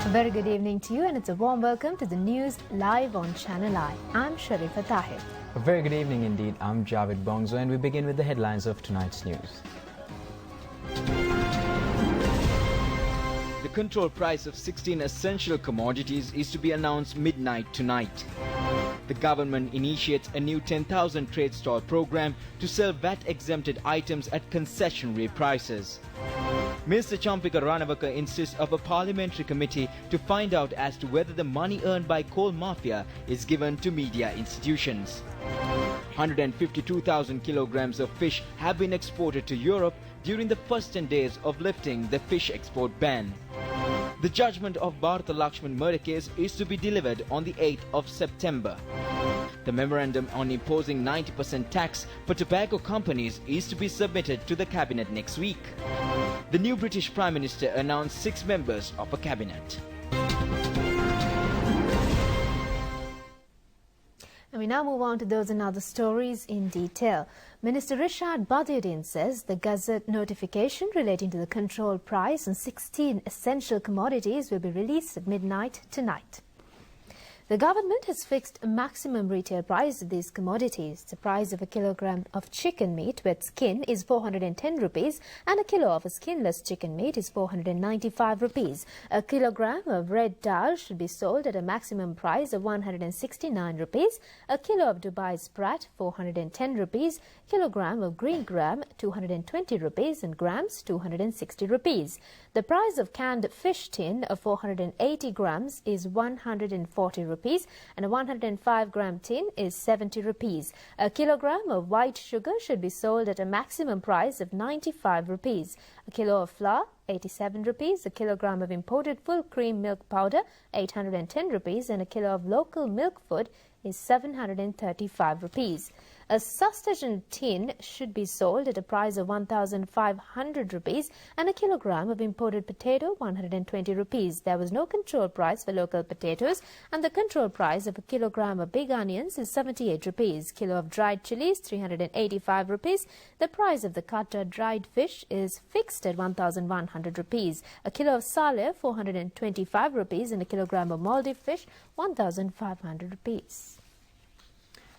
A very good evening to you, and it's a warm welcome to the news live on Channel I. I'm Sharifa Tahir. A very good evening indeed. I'm Javed Bongzo, and we begin with the headlines of tonight's news. The control price of 16 essential commodities is to be announced midnight tonight. The government initiates a new 10,000 trade stall program to sell VAT-exempted items at concessionary prices. Minister Champika Ranavaka insists of a parliamentary committee to find out as to whether the money earned by coal mafia is given to media institutions. 152,000 kilograms of fish have been exported to Europe during the first 10 days of lifting the fish export ban. The judgment of Bharata Lakshman murder case is to be delivered on the 8th of September. The memorandum on imposing 90% tax for tobacco companies is to be submitted to the cabinet next week. The new British Prime Minister announced 6 members of a cabinet. And we now move on to those and other stories in detail. Minister Rishad Badruddin says the Gazette notification relating to the control price on 16 essential commodities will be released at midnight tonight. The government has fixed a maximum retail price of these commodities. The price of a kilogram of chicken meat with skin is 410 rupees and a kilo of skinless chicken meat is 495 rupees. A kilogram of red dal should be sold at a maximum price of 169 rupees. A kilo of Dubai Sprat 410 rupees. Kilogram of green gram 220 rupees and grams 260 rupees. The price of canned fish tin of 480 grams is 140 rupees and a 105 gram tin is 70 rupees. A kilogram of white sugar should be sold at a maximum price of 95 rupees. A kilo of flour 87 rupees, a kilogram of imported full cream milk powder 810 rupees and a kilo of local milk food is 735 rupees. A sustenance tin should be sold at a price of 1,500 rupees and a kilogram of imported potato 120 rupees. There was no control price for local potatoes and the control price of a kilogram of big onions is 78 rupees. Kilo of dried chilies 385 rupees. The price of the kata dried fish is fixed at 1,100 rupees. A kilo of saleh 425 rupees and a kilogram of Maldive fish 1,500 rupees.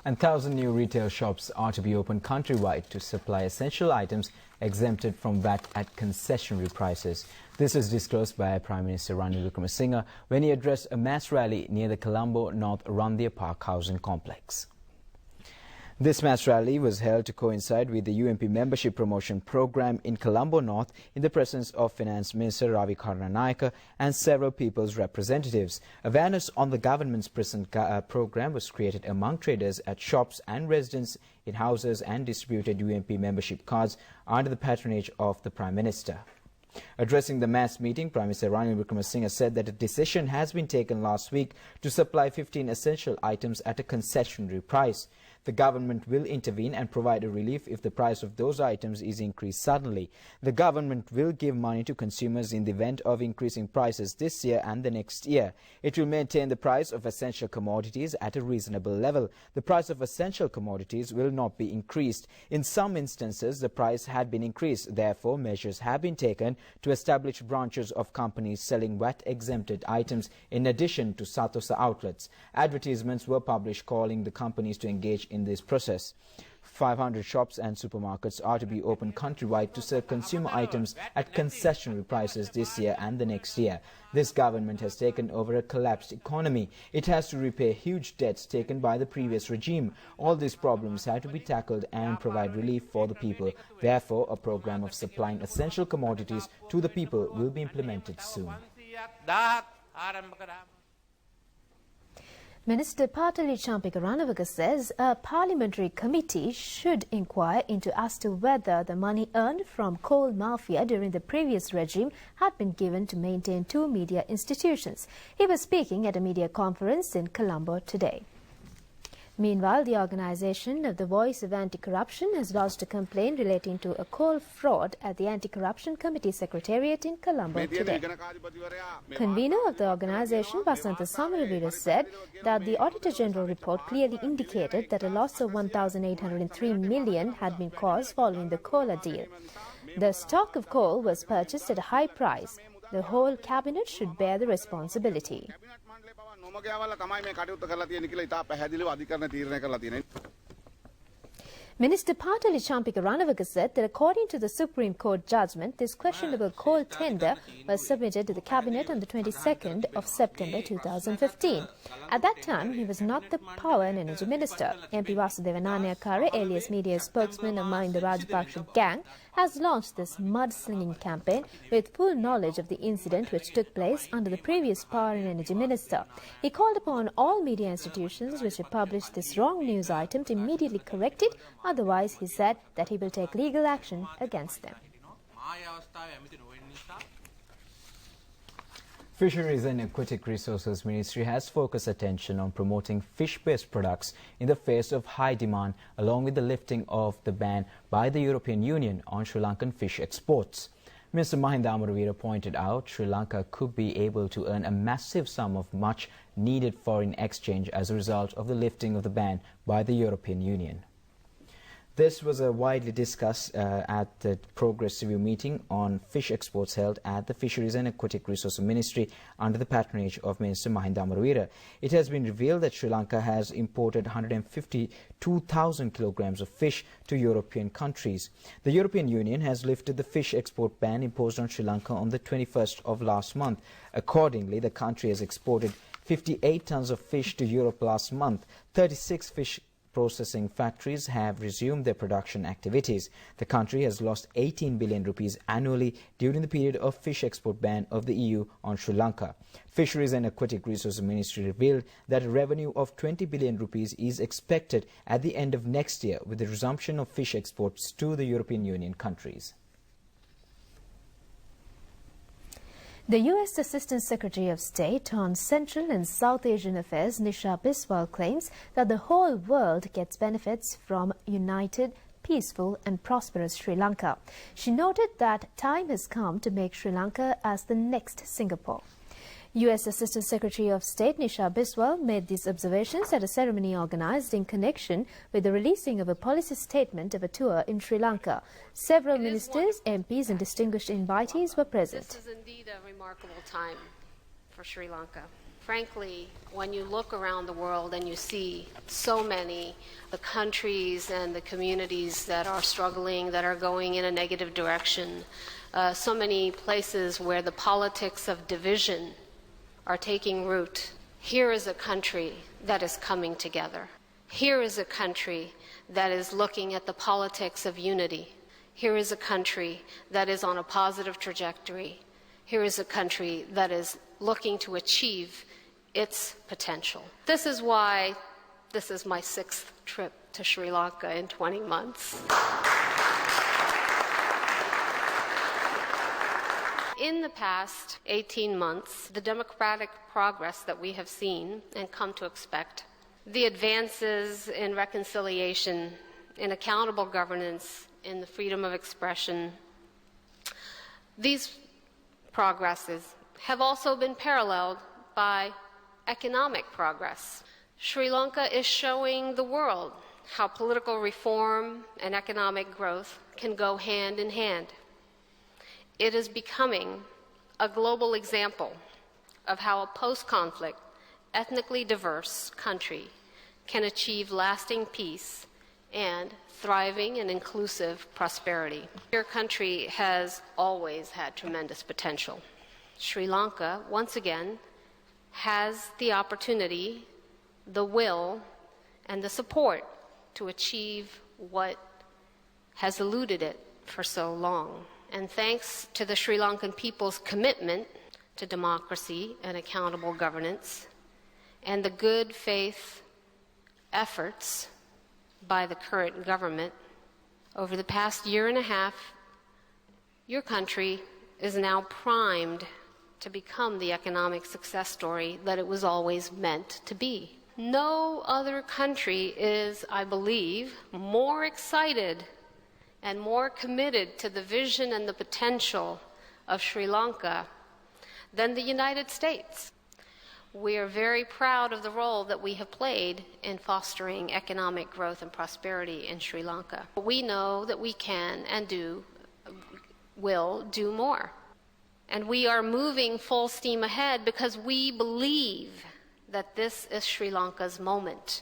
And 1,000 new retail shops are to be opened countrywide to supply essential items exempted from VAT at concessionary prices. This is disclosed by Prime Minister Ranil Wickremesinghe when he addressed a mass rally near the Colombo North Randhia Park housing complex. This mass rally was held to coincide with the UMP membership promotion program in Colombo North in the presence of Finance Minister Ravi Karnanayaka and several people's representatives. Awareness on the government's present program was created among traders at shops and residents in houses and distributed UMP membership cards under the patronage of the Prime Minister. Addressing the mass meeting, Prime Minister Ranil Wickremesinghe said that a decision has been taken last week to supply 15 essential items at a concessionary price. The government will intervene and provide a relief if the price of those items is increased suddenly. The government will give money to consumers in the event of increasing prices this year and the next year. It will maintain the price of essential commodities at a reasonable level. The price of essential commodities will not be increased. In some instances, the price had been increased. Therefore, measures have been taken to establish branches of companies selling VAT-exempted items in addition to Satosa outlets. Advertisements were published calling the companies to engage in this process. 500 shops and supermarkets are to be opened countrywide to sell consumer items at concessionary prices this year and the next year. This government has taken over a collapsed economy. It has to repay huge debts taken by the previous regime. All these problems have to be tackled and provide relief for the people. Therefore, a program of supplying essential commodities to the people will be implemented soon. Minister Patali Champika Ranavaka says a parliamentary committee should inquire into as to whether the money earned from coal mafia during the previous regime had been given to maintain 2 media institutions. He was speaking at a media conference in Colombo today. Meanwhile, the organisation of the Voice of Anti-Corruption has lodged a complaint relating to a coal fraud at the Anti-Corruption Committee Secretariat in Colombo today. Convener of the organisation, Vasantha Samaravira, said that the Auditor General report clearly indicated that a loss of 1,803 million had been caused following the cola deal. The stock of coal was purchased at a high price. the whole cabinet should bear the responsibility. Minister Patali Champika Ranavaka said that according to the Supreme Court judgment, this questionable coal tender was submitted to the Cabinet on the 22nd of September 2015. At that time, he was not the Power and Energy Minister. MP Vasudeva Nanayakkara, alias media spokesman of Mahinda Rajapaksa gang, has launched this mudslinging campaign with full knowledge of the incident which took place under the previous Power and Energy Minister. He called upon all media institutions which have published this wrong news item to immediately correct it. Otherwise, he said that he will take legal action against them. Fisheries and Aquatic Resources Ministry has focused attention on promoting fish-based products in the face of high demand, along with the lifting of the ban by the European Union on Sri Lankan fish exports. Mr. Mahinda Amaravira pointed out Sri Lanka could be able to earn a massive sum of much-needed foreign exchange as a result of the lifting of the ban by the European Union. This was widely discussed at the Progress Review meeting on fish exports held at the Fisheries and Aquatic Resources Ministry under the patronage of Minister Mahinda Amaravira. It has been revealed that Sri Lanka has imported 152,000 kilograms of fish to European countries. The European Union has lifted the fish export ban imposed on Sri Lanka on the 21st of last month. Accordingly, the country has exported 58 tons of fish to Europe last month. 36 fish processing factories have resumed their production activities. The country has lost 18 billion rupees annually during the period of fish export ban of the EU on Sri Lanka. Fisheries and Aquatic Resources Ministry revealed that a revenue of 20 billion rupees is expected at the end of next year with the resumption of fish exports to the European Union countries. The U.S. Assistant Secretary of State on Central and South Asian Affairs, Nisha Biswal, claims that the whole world gets benefits from united, peaceful and prosperous Sri Lanka. She noted that time has come to make Sri Lanka as the next Singapore. U.S. Assistant Secretary of State Nisha Biswal made these observations at a ceremony organized in connection with the releasing of a policy statement of a tour in Sri Lanka. Several ministers, MPs and distinguished invitees were present. This is indeed a remarkable time for Sri Lanka. Frankly, when you look around the world and you see so many the countries and the communities that are struggling, that are going in a negative direction, so many places where the politics of division are taking root. Here is a country that is coming together. Here is a country that is looking at the politics of unity. Here is a country that is on a positive trajectory. Here is a country that is looking to achieve its potential. This is why this is my 6th trip to Sri Lanka in 20 months. In the past 18 months, the democratic progress that we have seen and come to expect, the advances in reconciliation, in accountable governance, in the freedom of expression, these progresses have also been paralleled by economic progress. Sri Lanka is showing the world how political reform and economic growth can go hand in hand. It is becoming a global example of how a post-conflict, ethnically diverse country can achieve lasting peace and thriving and inclusive prosperity. Your country has always had tremendous potential. Sri Lanka, once again, has the opportunity, the will, and the support to achieve what has eluded it for so long. And thanks to the Sri Lankan people's commitment to democracy and accountable governance, and the good faith efforts by the current government, over the past year and a half, your country is now primed to become the economic success story that it was always meant to be. No other country is, I believe, more excited and more committed to the vision and the potential of Sri Lanka than the United States. We are very proud of the role that we have played in fostering economic growth and prosperity in Sri Lanka. We know that we can and will do more. And we are moving full steam ahead because we believe that this is Sri Lanka's moment.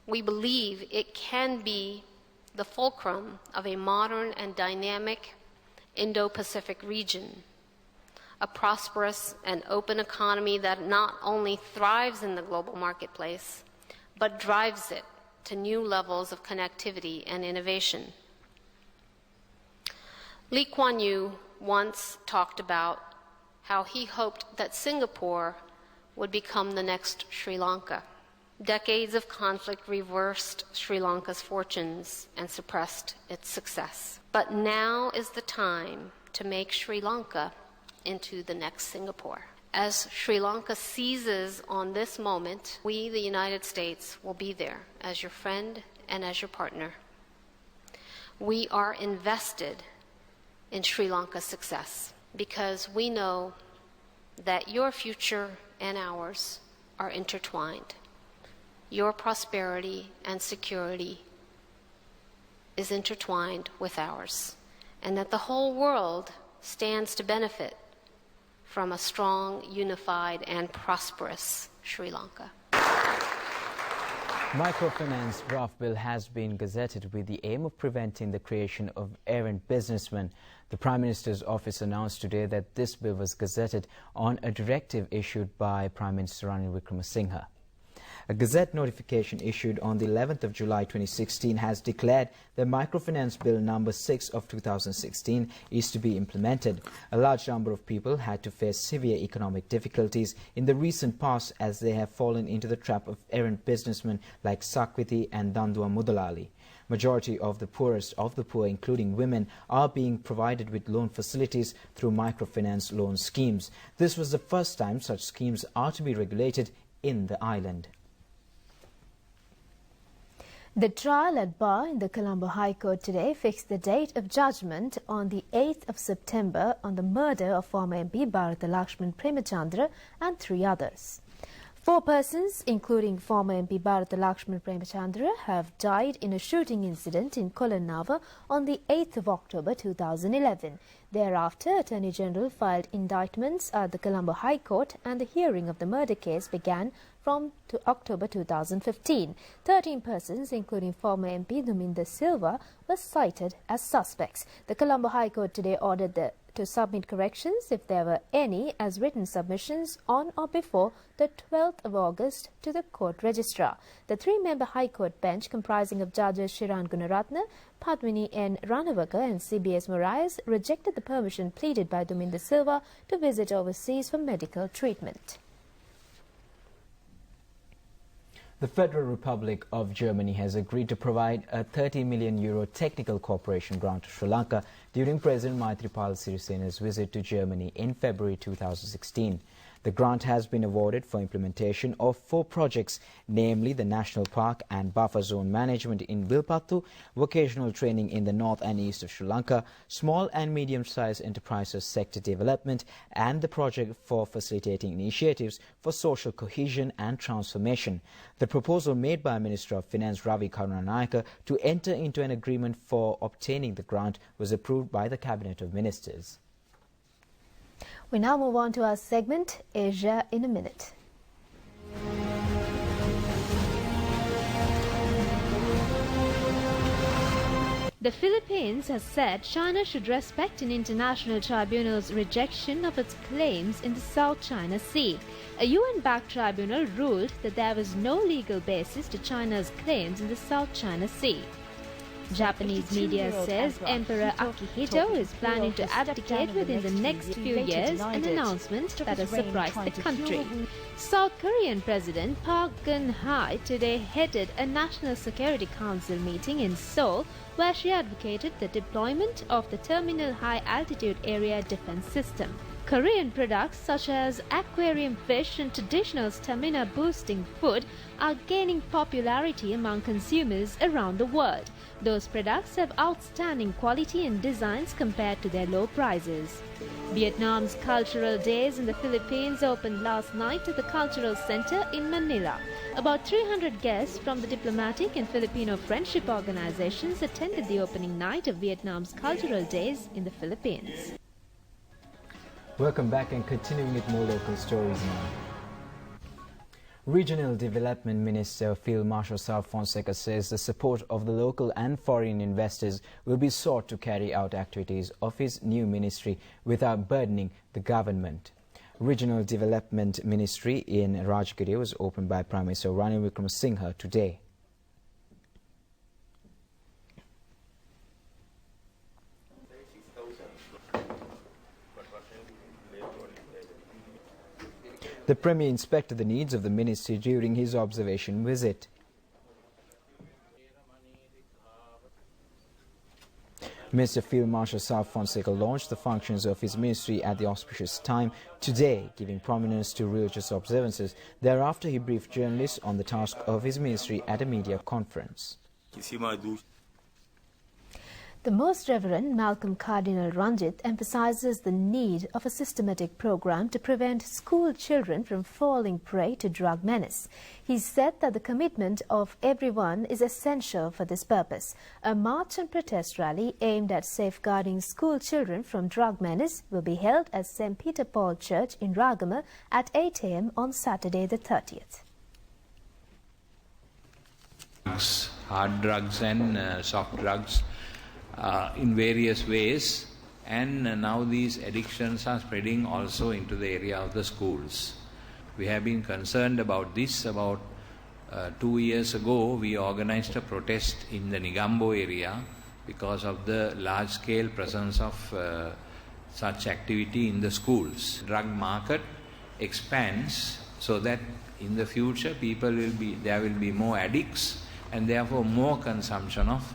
We believe it can be the fulcrum of a modern and dynamic Indo-Pacific region, a prosperous and open economy that not only thrives in the global marketplace, but drives it to new levels of connectivity and innovation. Lee Kuan Yew once talked about how he hoped that Singapore would become the next Sri Lanka. Decades of conflict reversed Sri Lanka's fortunes and suppressed its success. But now is the time to make Sri Lanka into the next Singapore. As Sri Lanka seizes on this moment, we, the United States, will be there as your friend and as your partner. We are invested in Sri Lanka's success because we know that your future and ours are intertwined. Your prosperity and security is intertwined with ours, and that the whole world stands to benefit from a strong, unified, and prosperous Sri Lanka. Microfinance draft bill has been gazetted with the aim of preventing the creation of errant businessmen. The Prime Minister's office announced today that this bill was gazetted on a directive issued by Prime Minister Ranil Wickremesinghe. A Gazette notification issued on the 11th of July 2016 has declared that Microfinance Bill number 6 of 2016 is to be implemented. A large number of people had to face severe economic difficulties in the recent past as they have fallen into the trap of errant businessmen like Sakwiti and Dandua Mudalali. Majority of the poorest of the poor, including women, are being provided with loan facilities through microfinance loan schemes. This was the first time such schemes are to be regulated in the island. The trial at bar in the Colombo High Court today fixed the date of judgment on the 8th of September on the murder of former MP Bharata Lakshman Premachandra and 3 others. 4 persons, including former MP Bharata Lakshman Premachandra, have died in a shooting incident in Kolonnava on the 8th of October 2011. Thereafter, Attorney General filed indictments at the Colombo High Court and the hearing of the murder case began from October 2015. 13 persons, including former MP Duminda Silva, were cited as suspects. The Colombo High Court today ordered to submit corrections, if there were any, as written submissions on or before the 12th of August to the court registrar. The 3-member High Court bench, comprising of Judges Shiran Gunaratne, Padmini N. Ranavaka and CBS Moraes, rejected the permission pleaded by Duminda Silva to visit overseas for medical treatment. The Federal Republic of Germany has agreed to provide a €30 million technical cooperation grant to Sri Lanka during President Maithripala Sirisena's visit to Germany in February 2016. The grant has been awarded for implementation of 4 projects, namely the National Park and Buffer Zone Management in Vilpattu, vocational training in the north and east of Sri Lanka, small and medium-sized enterprises sector development, and the project for facilitating initiatives for social cohesion and transformation. The proposal made by Minister of Finance Ravi Karunanayake to enter into an agreement for obtaining the grant was approved by the Cabinet of Ministers. We now move on to our segment, Asia in a Minute. The Philippines has said China should respect an international tribunal's rejection of its claims in the South China Sea. A UN-backed tribunal ruled that there was no legal basis to China's claims in the South China Sea. Japanese media says Emperor Akihito is planning to abdicate within the next few years, an announcement that has surprised the country. South Korean President Park Geun-hye today headed a National Security Council meeting in Seoul, where she advocated the deployment of the Terminal High Altitude Area Defense System. Korean products such as aquarium fish and traditional stamina-boosting food are gaining popularity among consumers around the world. Those products have outstanding quality and designs compared to their low prices. Vietnam's Cultural Days in the Philippines opened last night at the Cultural Center in Manila. About 300 guests from the diplomatic and Filipino friendship organizations attended the opening night of Vietnam's Cultural Days in the Philippines. Welcome back and continuing with more local stories now. Regional Development Minister Field Marshal Sal Fonseca says the support of the local and foreign investors will be sought to carry out activities of his new ministry without burdening the government. Regional Development Ministry in Rajgiri was opened by Prime Minister Ranil Wickremesinghe today. The Premier inspected the needs of the ministry during his observation visit. Mr. Field Marshal Sal Fonseca launched the functions of his ministry at the auspicious time today, giving prominence to religious observances. Thereafter, he briefed journalists on the task of his ministry at a media conference. The Most Reverend Malcolm Cardinal Ranjit emphasizes the need of a systematic program to prevent school children from falling prey to drug menace. He said that the commitment of everyone is essential for this purpose. A march and protest rally aimed at safeguarding school children from drug menace will be held at St. Peter Paul Church in Ragama at 8 a.m. on Saturday the 30th. Hard drugs and soft drugs in various ways, and now these addictions are spreading also into the area of the schools. We have been concerned about this. About 2 years ago, we organized a protest in the Nigambo area because of the large-scale presence of such activity in the schools. Drug market expands so that in the future there will be more addicts and therefore more consumption of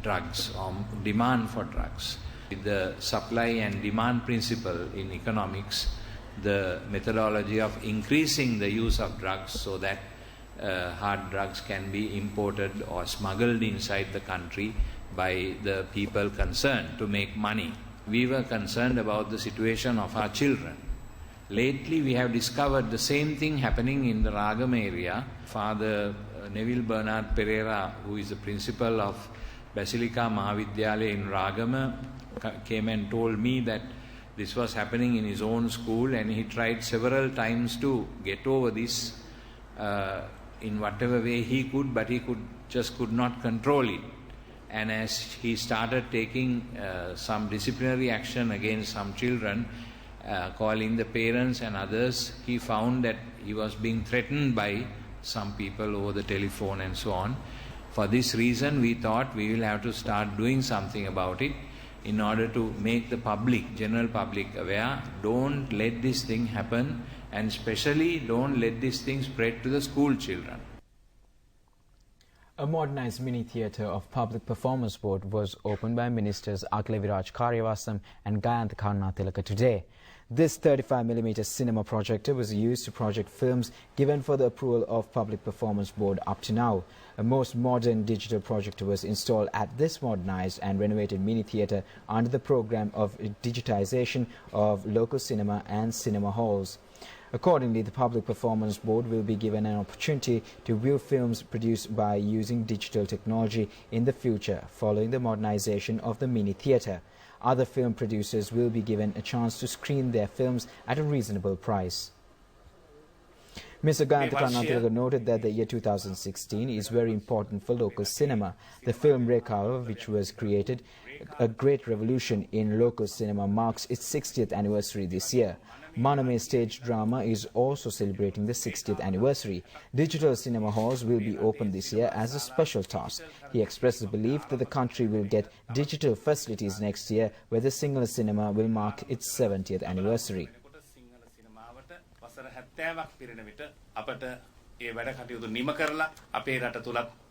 drugs or demand for drugs. With the supply and demand principle in economics, the methodology of increasing the use of drugs so that hard drugs can be imported or smuggled inside the country by the people concerned to make money. We were concerned about the situation of our children. Lately we have discovered the same thing happening in the Ragam area. Father Neville Bernard Pereira, who is the principal of Basilica Mahavidyalaya in Ragama, came and told me that this was happening in his own school, and he tried several times to get over this in whatever way he could, but he could not control it. And as he started taking some disciplinary action against some children, calling the parents and others, he found that he was being threatened by some people over the telephone and so on. For this reason, we thought we will have to start doing something about it in order to make the public, general public aware. Don't let this thing happen, and especially don't let this thing spread to the school children. A modernized mini theatre of Public Performance Board was opened by Ministers Akleviraj Karyavasam and Gayantha Karunatilaka today. This 35mm cinema projector was used to project films given for the approval of Public Performance Board up to now. A most modern digital projector was installed at this modernized and renovated mini theatre under the program of digitization of local cinema and cinema halls. Accordingly, the Public Performance Board will be given an opportunity to view films produced by using digital technology in the future following the modernization of the mini theatre. Other film producers will be given a chance to screen their films at a reasonable price. Mr. Gayantha Karunatilaka noted that the year 2016 is very important for local cinema. The film Rekha, which was created a great revolution in local cinema, marks its 60th anniversary this year. Maname stage drama is also celebrating the 60th anniversary. Digital cinema halls will be opened this year as a special task. He expressed the belief that the country will get digital facilities next year, where the Sinhala cinema will mark its 70th anniversary.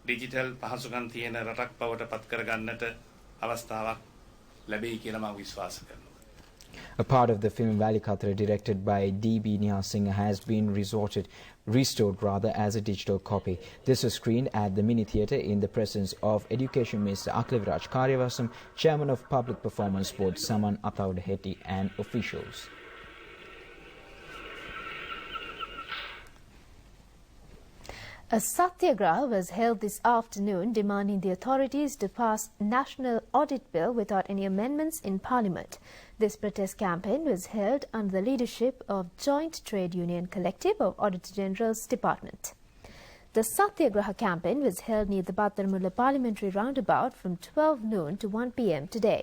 Digital පහසුකම් තියෙන රටක් බවට පත් කරගන්නට අවස්ථාවක් ලැබෙයි කියලා මම විශ්වාස කරනවා. A part of the film Valikatra, directed by D.B. Nihal Singh, has been restored as a digital copy. This was screened at the mini theatre in the presence of Education Minister Akleviraj Karyavasam, Chairman of Public Performance Board Saman Athaudaheti, and officials. A satyagraha was held this afternoon demanding the authorities to pass National Audit Bill without any amendments in Parliament. This protest campaign was held under the leadership of Joint Trade Union Collective of Auditor General's Department. The Satyagraha campaign was held near the Battaramulla Parliamentary roundabout from 12 noon to 1 p.m. today.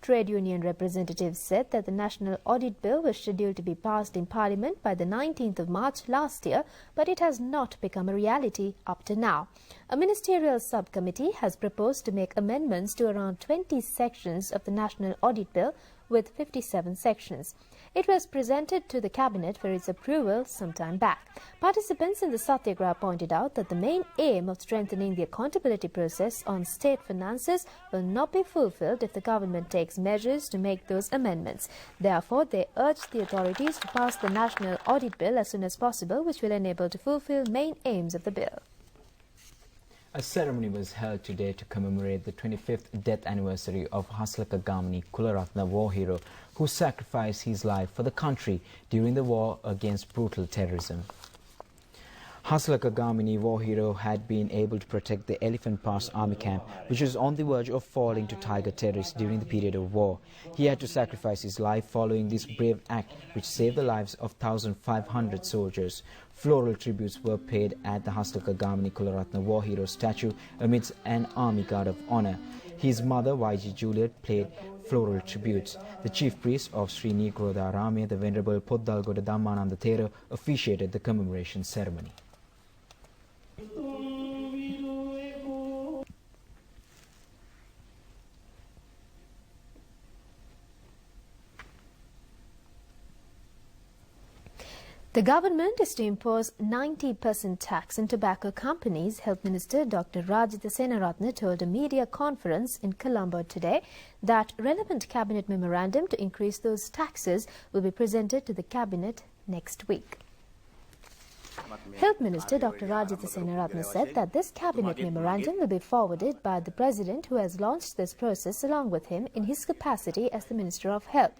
Trade union representatives said that the National Audit Bill was scheduled to be passed in Parliament by the 19th of March last year, but it has not become a reality up to now. A ministerial subcommittee has proposed to make amendments to around 20 sections of the National Audit Bill with 57 sections. It was presented to the Cabinet for its approval some time back. Participants in the Satyagraha pointed out that the main aim of strengthening the accountability process on state finances will not be fulfilled if the government takes measures to make those amendments. Therefore, they urged the authorities to pass the National Audit Bill as soon as possible, which will enable to fulfill main aims of the bill. A ceremony was held today to commemorate the 25th death anniversary of Haslaka Gamini Kularatna war hero who sacrificed his life for the country during the war against brutal terrorism. Haslaka Gamini war hero had been able to protect the Elephant Pass army camp, which was on the verge of falling to Tiger terrorists during the period of war. He had to sacrifice his life following this brave act, which saved the lives of 1,500 soldiers. Floral tributes were paid at the Haslaka Gamini Kularatna war hero statue amidst an army guard of honor. His mother, YG Juliet, paid floral tributes. The chief priest of Sri Nigrodarame, the Venerable Poddalgoda Dhammananda Thera, officiated the commemoration ceremony. The government is to impose 90% tax on tobacco companies, Health Minister Dr. Rajitha Senaratne told a media conference in Colombo today that relevant cabinet memorandum to increase those taxes will be presented to the cabinet next week. Health Minister Dr. Rajitha Senaratne said that this cabinet memorandum will be forwarded by the President, who has launched this process along with him in his capacity as the Minister of Health.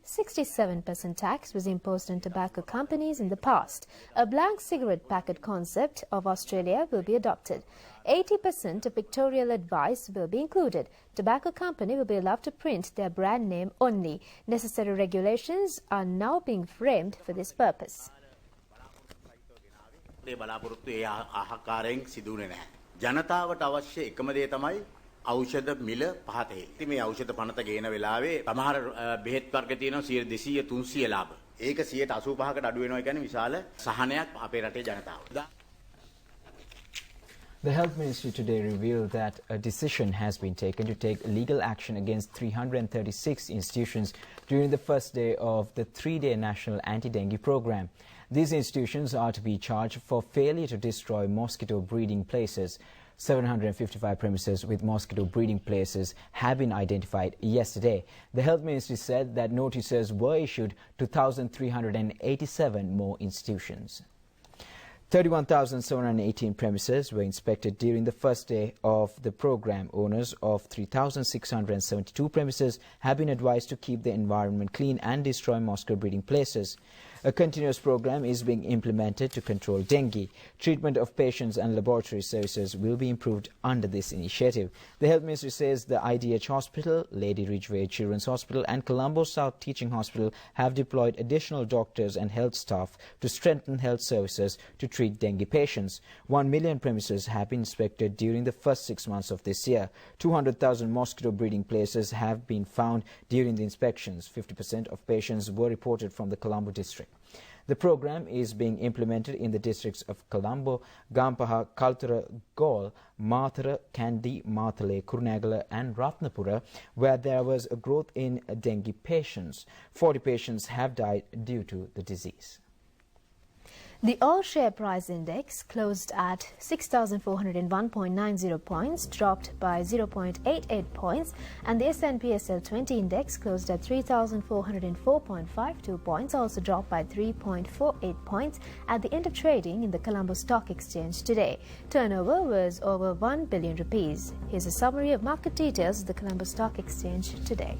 67% tax was imposed on tobacco companies in the past. A blank cigarette packet concept of Australia will be adopted. 80% of pictorial advice will be included. Tobacco company will be allowed to print their brand name only. Necessary regulations are now being framed for this purpose. ජනතාවට අවශ්‍ය එකම දේ තමයි ඖෂධ මිල පහතේ. ඉතින් මේ ඖෂධ පනත ගේන වෙලාවේ සමහර බෙහෙත් වර්ග තියෙනවා 100 200 300 ලාභ. ඒක 185කට අඩු වෙනවා කියන්නේ විශාල සහනයක් අපේ රටේ ජනතාවට. The Health Ministry today revealed that a decision has been taken to take legal action against 336 institutions during the first day of the 3-day national anti-dengue program. These institutions are to be charged for failure to destroy mosquito breeding places. 755 premises with mosquito breeding places have been identified yesterday. The Health Ministry said that notices were issued to 1,387 more institutions. 31,718 premises were inspected during the first day of the program. Owners of 3,672 premises have been advised to keep the environment clean and destroy mosquito breeding places. A continuous program is being implemented to control dengue. Treatment of patients and laboratory services will be improved under this initiative. The Health Ministry says the IDH Hospital, Lady Ridgeway Children's Hospital and Colombo South Teaching Hospital have deployed additional doctors and health staff to strengthen health services to treat dengue patients. 1 million premises have been inspected during the first 6 months of this year. 200,000 mosquito breeding places have been found during the inspections. 50% of patients were reported from the Colombo district. The program is being implemented in the districts of Colombo, Gampaha, Kaltura, Gaul, Mathura, Kandy, Mathale, Kurunegala and Ratnapura, where there was a growth in dengue patients. 40 patients have died due to the disease. The all-share price index closed at 6,401.90 points, dropped by 0.88 points, and the S&P SL 20 index closed at 3,404.52 points, also dropped by 3.48 points at the end of trading in the Colombo Stock Exchange today. Turnover was over 1 billion rupees. Here's a summary of market details of the Colombo Stock Exchange today.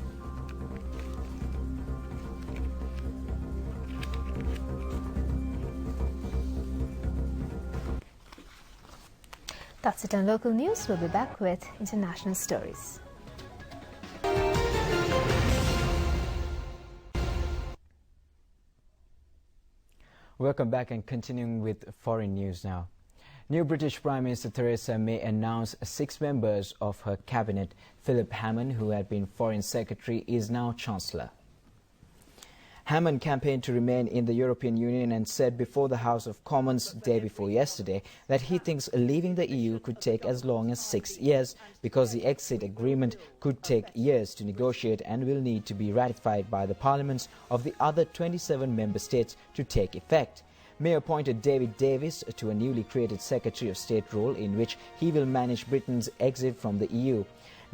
That's it on local news. We'll be back with international stories. Welcome back and continuing with foreign news now. New British Prime Minister Theresa May announced 6 members of her cabinet. Philip Hammond, who had been Foreign Secretary, is now Chancellor. Hammond campaigned to remain in the European Union and said before the House of Commons day before yesterday that he thinks leaving the EU could take as long as 6 years because the exit agreement could take years to negotiate and will need to be ratified by the parliaments of the other 27 member states to take effect. May appointed David Davis to a newly created Secretary of State role in which he will manage Britain's exit from the EU.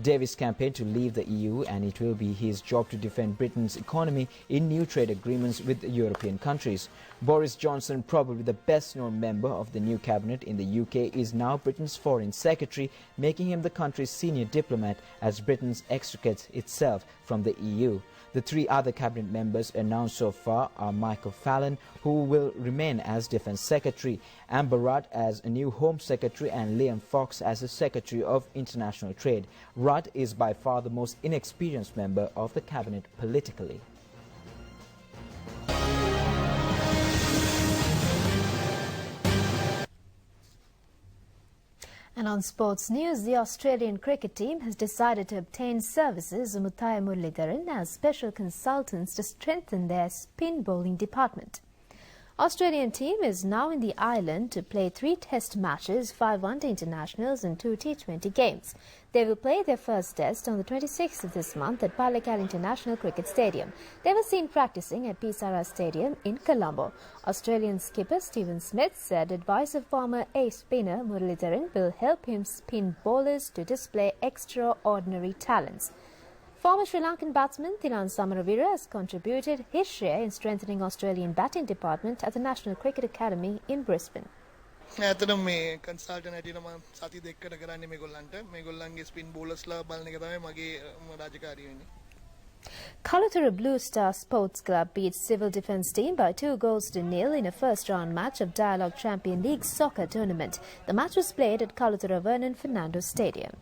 Davis campaigned to leave the EU and it will be his job to defend Britain's economy in new trade agreements with European countries. Boris Johnson, probably the best-known member of the new cabinet in the UK, is now Britain's Foreign Secretary, making him the country's senior diplomat as Britain extricates itself from the EU. The 3 other cabinet members announced so far are Michael Fallon, who will remain as Defence Secretary, Amber Rudd as a new Home Secretary and Liam Fox as the Secretary of International Trade. Rudd is by far the most inexperienced member of the cabinet politically. And on sports news, the Australian cricket team has decided to obtain services of Muthaiya Muralidharan as special consultants to strengthen their spin bowling department. Australian team is now in the island to play 3 test matches, 5 one-day internationals and 2 T20 games. They will play their first test on the 26th of this month at Pallekal International Cricket Stadium. They were seen practicing at Pisara Stadium in Colombo. Australian skipper Stephen Smith said advice of former ace spinner Muralidharan will help him spin bowlers to display extraordinary talents. Former Sri Lankan batsman Thilan Samaravira has contributed his share in strengthening Australian batting department at the National Cricket Academy in Brisbane. ඇත්තටම මේ consultant හැටියට මම සති දෙකකට කරන්නේ මේගොල්ලන්ගේ spin බෝලර්ස්ලා බලන එක තමයි මගේ රාජකාරිය වෙන්නේ. Kaluthura Blue Star Sports Club beat Civil Defence team by 2-0 in a first-round match of Dialogue Champion League soccer tournament. The match was played at Kaluthura Vernon Fernando Stadium.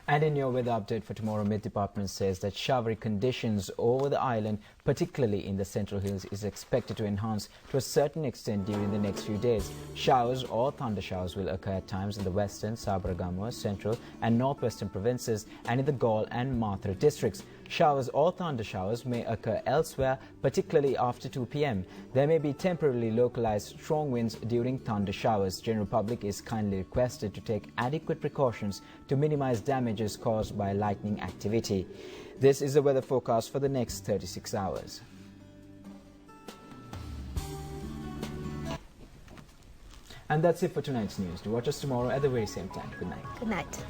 And in your weather update for tomorrow, Met Department says that showery conditions over the island, particularly in the Central Hills, is expected to enhance to a certain extent during the next few days. Showers or thunder showers will occur at times in the western, Sabaragamuwa, central and northwestern provinces and in the Galle and Mathura districts. Showers or thunder showers may occur elsewhere, particularly after 2 p.m. There may be temporarily localized strong winds during thunder showers. General public is kindly requested to take adequate precautions to minimize damages caused by lightning activity. This is the weather forecast for the next 36 hours. And that's it for tonight's news. Do watch us tomorrow at the very same time. Good night. Good night.